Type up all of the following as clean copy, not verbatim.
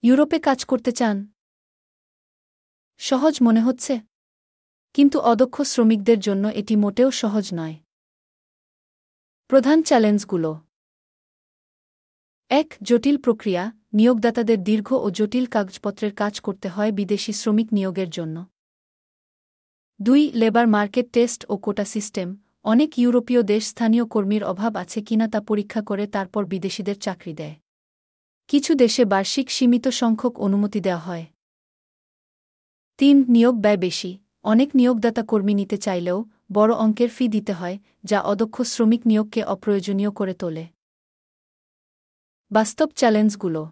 ইউরোপে কাজ করতে চান? সহজ মনে হচ্ছে, কিন্তু অদক্ষ শ্রমিকদের জন্য এটি মোটেও সহজ নয়। প্রধান চ্যালেঞ্জগুলো: ১. জটিল প্রক্রিয়া, নিয়োগদাতাদের দীর্ঘ ও জটিল কাগজপত্রের কাজ করতে হয় বিদেশি শ্রমিক নিয়োগের জন্য। ২. লেবার মার্কেট টেস্ট ও কোটা সিস্টেম, অনেক ইউরোপীয় দেশ স্থানীয় কর্মীর অভাব আছে কিনা তা পরীক্ষা করে তারপর বিদেশিদের চাকরি দেয়। কিছু দেশে বার্ষিক সীমিত সংখ্যক অনুমতি দেওয়া হয়। ৩. নিয়োগ ব্যয় বেশি, অনেক নিয়োগদাতা কর্মী নিতে চাইলেও বড় অঙ্কের ফি দিতে হয়, যা অদক্ষ শ্রমিক নিয়োগকে অপ্রয়োজনীয় করে তোলে। বাস্তব চ্যালেঞ্জগুলো: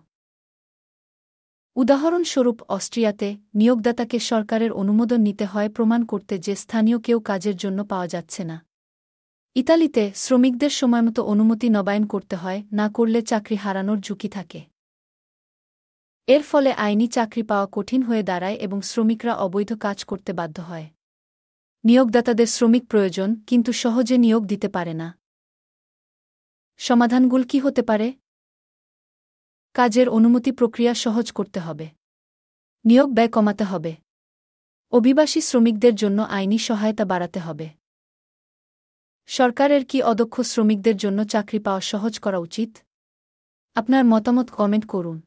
উদাহরণস্বরূপ অস্ট্রিয়াতে নিয়োগদাতাকে সরকারের অনুমোদন নিতে হয় প্রমাণ করতে যে স্থানীয় কেউ কাজের জন্য পাওয়া যাচ্ছে না। ইতালিতে শ্রমিকদের সময়মতো অনুমতি নবায়ন করতে হয়, না করলে চাকরি হারানোর ঝুঁকি থাকে। এর ফলে আইনি চাকরি পাওয়া কঠিন হয়ে দাঁড়ায় এবং শ্রমিকরা অবৈধ কাজ করতে বাধ্য হয়। নিয়োগদাতাদের শ্রমিক প্রয়োজন, কিন্তু সহজে নিয়োগ দিতে পারে না। সমাধানগুলো কি হতে পারে? কাজের অনুমতি প্রক্রিয়া সহজ করতে হবে। নিয়োগ ব্যয় কমাতে হবে। অভিবাসী শ্রমিকদের জন্য আইনি সহায়তা বাড়াতে হবে। সরকারের কি অদক্ষ শ্রমিকদের জন্য চাকরি পাওয়া সহজ করা উচিত? আপনার মতামত কমেন্ট করুন।